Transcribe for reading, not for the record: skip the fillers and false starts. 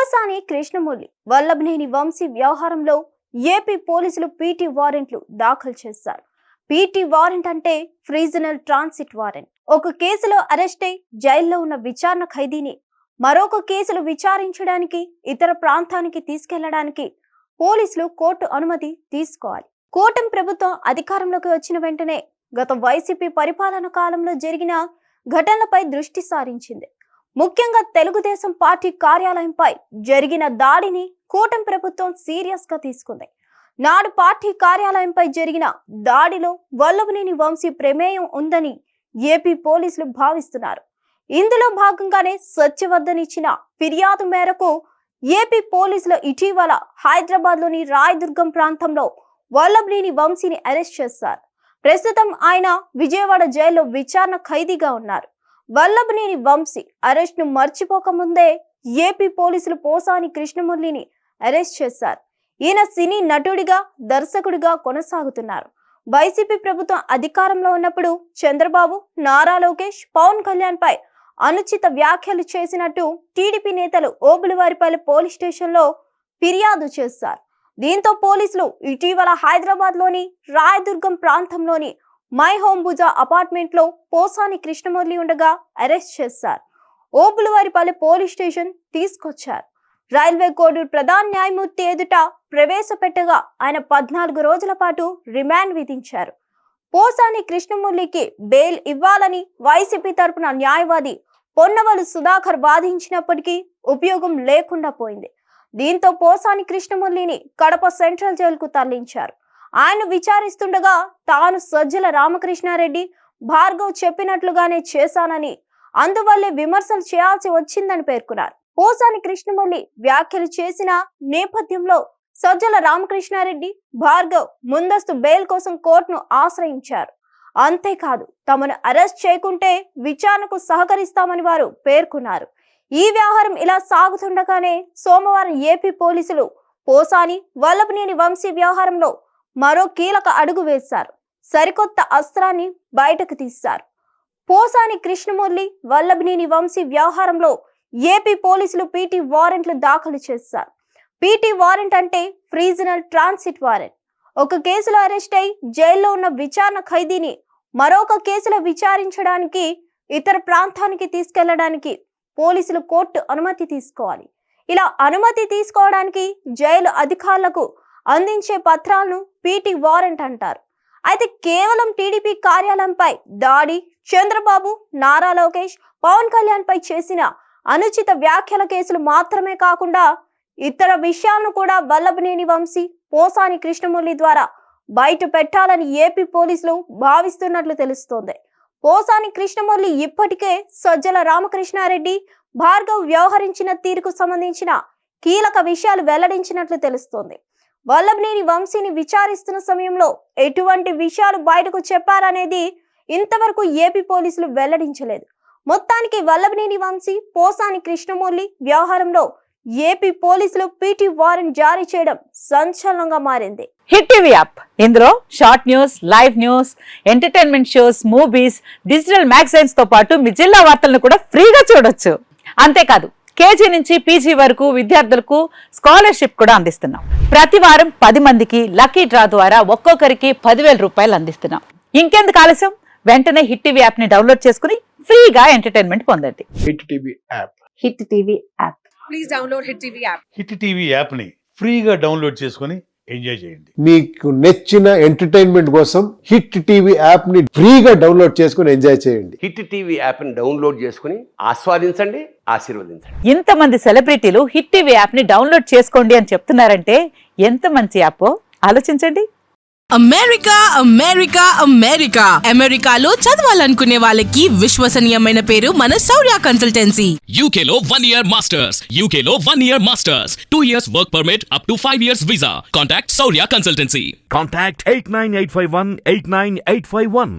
పోసాని కృష్ణమూర్తి వల్లభనేని వంశీ వ్యవహారంలో ఏపీ పోలీసులు పీటీ వారెంట్లు దాఖలు చేశారు. పీటీ వారెంట్ అంటే ఫ్రీజనల్ ట్రాన్సిట్ వారెంట్. ఒక కేసులో అరెస్ట్ అయి జైల్లో ఉన్న విచారణ ఖైదీని మరొక కేసులు విచారించడానికి ఇతర ప్రాంతానికి తీసుకెళ్లడానికి పోలీసులు కోర్టు అనుమతి తీసుకోవాలి. కూటమి ప్రభుత్వం అధికారంలోకి వచ్చిన వెంటనే గత వైసీపీ పరిపాలన కాలంలో జరిగిన ఘటనలపై దృష్టి సారించింది. ముఖ్యంగా తెలుగుదేశం పార్టీ కార్యాలయంపై జరిగిన దాడిని కూటమి ప్రభుత్వం సీరియస్ గా తీసుకుంది. నాడు పార్టీ కార్యాలయంపై జరిగిన దాడిలో వల్లభనేని వంశీ ప్రమేయం ఉందని ఏపీ పోలీసులు భావిస్తున్నారు. ఇందులో భాగంగానే సత్యవర్ధన్ ఇచ్చిన ఫిర్యాదు మేరకు ఏపీ పోలీసులు ఇటీవల హైదరాబాద్ లోని రాయదుర్గం ప్రాంతంలో వల్లభనేని వంశీని అరెస్ట్ చేశారు. ప్రస్తుతం ఆయన విజయవాడ జైల్లో విచారణ ఖైదీగా ఉన్నారు. వల్లభనేని వంశీ అరెస్ట్ ను మర్చిపోకముందే ఏపీ పోలీసులు పోసాని కృష్ణమూర్తిని అరెస్ట్ చేశారు. ఈయన సినీ నటుడిగా దర్శకుడిగా కొనసాగుతున్నారు. వైసీపీ ప్రభుత్వం అధికారంలో ఉన్నప్పుడు చంద్రబాబు, నారా లోకేష్, పవన్ కళ్యాణ్ పై అనుచిత వ్యాఖ్యలు చేసినట్టు టీడీపీ నేతలు ఓబులవారిపల్లి పోలీస్ స్టేషన్ లో ఫిర్యాదు చేశారు. దీంతో పోలీసులు ఇటీవల హైదరాబాద్ లోని రాయదుర్గం ప్రాంతంలోని మై హోమ్ భుజా అపార్ట్మెంట్ లో పోసాని కృష్ణమూర్తి ఉండగా అరెస్ట్ చేశారు. ఓబులవారిపల్లి పోలీస్ స్టేషన్ తీసుకొచ్చారు. రైల్వే కోడూరు ప్రధాన న్యాయమూర్తి ఎదుట ప్రవేశపెట్టగా ఆయన 14 రోజుల పాటు రిమాండ్ విధించారు. పోసాని కృష్ణమూర్తికి బెయిల్ ఇవ్వాలని వైసీపీ తరపున న్యాయవాది పొన్నవలు సుధాకర్ వాదించినప్పటికీ ఉపయోగం లేకుండా పోయింది. దీంతో పోసాని కృష్ణమూర్తిని కడప సెంట్రల్ జైలుకు తరలించారు. ఆయన విచారిస్తుండగా తాను సజ్జల రామకృష్ణారెడ్డి, భార్గవ్ చెప్పినట్లుగానే చేశానని, అందువల్లే విమర్శలు చేయాల్సి వచ్చిందని పేర్కొన్నారు. పోసాని కృష్ణమూర్తి వ్యాఖ్యలు చేసిన నేపథ్యంలో సజ్జల రామకృష్ణారెడ్డి, భార్గవ్ ముందస్తు బెయిల్ కోసం కోర్టును ఆశ్రయించారు. అంతేకాదు తమను అరెస్ట్ చేయకుంటే విచారణకు సహకరిస్తామని వారు పేర్కొన్నారు. ఈ వ్యవహారం ఇలా సాగుతుండగానే సోమవారం ఏపీ పోలీసులు పోసాని వల్లభనేని వంశీ వ్యవహారంలో మరో కీలక అడుగు వేశారు. సరికొత్త అస్త్రాన్ని బయటకు తీశారు. పోసాని కృష్ణమూర్తి వల్లభనేని వంశీ వ్యవహారంలో ఏపీ పోలీసులు పీటీ వారెంట్లు దాఖలు చేశారు. పీటీ వారెంట్ అంటే ఫ్రీజనల్ ట్రాన్సిట్ వారెంట్. ఒక కేసులో అరెస్ట్ అయి జైల్లో ఉన్న విచారణ ఖైదీని మరొక కేసులో విచారించడానికి ఇతర ప్రాంతానికి తీసుకెళ్లడానికి పోలీసులు కోర్టు అనుమతి తీసుకోవాలి. ఇలా అనుమతి తీసుకోవడానికి జైలు అధికారులకు అందించే పత్రాలను పీటీ వారెంట్ అంటారు. అయితే కేవలం టీడీపీ కార్యాలయంపై దాడి, చంద్రబాబు, నారా లోకేష్, పవన్ కళ్యాణ్ పై చేసిన అనుచిత వ్యాఖ్యల కేసులు మాత్రమే కాకుండా ఇతర విషయాలను కూడా వల్లభనేని వంశీ, పోసాని కృష్ణమూర్తి ద్వారా బయట పెట్టాలని ఏపీ పోలీసులు భావిస్తున్నట్లు తెలుస్తోంది. పోసాని కృష్ణమూర్తి ఇప్పటికే సజ్జల రామకృష్ణారెడ్డి, భార్గవ్ వ్యవహరించిన తీరుకు సంబంధించిన కీలక విషయాలు వెల్లడించినట్లు తెలుస్తోంది. వల్లభనేని వంశీని విచారిస్తున్న సమయంలో ఎటువంటి విషయాలు బయటకు చెప్పారనేది ఇంతవరకు ఏపీ పోలీసులు వెల్లడించలేదు. మొత్తానికి వల్లభనేని వంశీ, పోసాని కృష్ణమూర్తి వ్యవహారంలో ఏపీ పోలీసులు పీటీ వారెంట్ జారీ చేయడం సంచలనంగా మారింది. హిట్ టీవీ యాప్, ఇందులో short news, live news, entertainment shows, movies, digital magazines తో పాటు మీ జిల్లా వార్తలను కూడా ఫ్రీగా చూడొచ్చు. అంతేకాదు కేజీ నుంచి పీజీ వరకు విద్యార్థులకు స్కాలర్షిప్ కూడా అందిస్తున్నాం. ప్రతి వారం 10 మందికి లక్కీ డ్రా ద్వారా ఒక్కొక్కరికి 10,000 రూపాయలు అందిస్తున్నాం. ఇంకెందుకు ఆలస్యం, వెంటనే హిట్ టీవీ యాప్ ని డౌన్లోడ్ చేసుకుని ఫ్రీగా ఎంటర్టైన్మెంట్ పొందండి. Hit TV app. Hit TV app. Please download hit TV app. Hit TV app ని ఫ్రీగా డౌన్లోడ్ చేసుకుని ఎంజాయ్ చేయండి. మీకు నచ్చిన ఎంటర్టైన్మెంట్ కోసం హిట్ టీవీ యాప్ ని ఫ్రీగా డౌన్లోడ్ చేసుకుని ఎంజాయ్ చేయండి. హిట్ టీవీ యాప్ ని డౌన్లోడ్ చేసుకుని ఆస్వాదించండి, ఆశీర్వదించండి. ఇంతమంది సెలబ్రిటీలు హిట్ టీవీ యాప్ ని డౌన్లోడ్ చేసుకోండి అని చెప్తున్నారంటే ఎంత మంచి యాప్ ఆలోచించండి. అమెరికా అమెరికా అమెరికా అమెరికాలో చదవాలనుకునే వాళ్ళకి విశ్వసనీయమైన పేరు మన శౌర్య కన్సల్టెన్సీ. UK లో 1 year masters, UK లో 1 year masters, 2 years work permit up to 5 years visa. Contact Saurya Consultancy. Contact 89851 89851.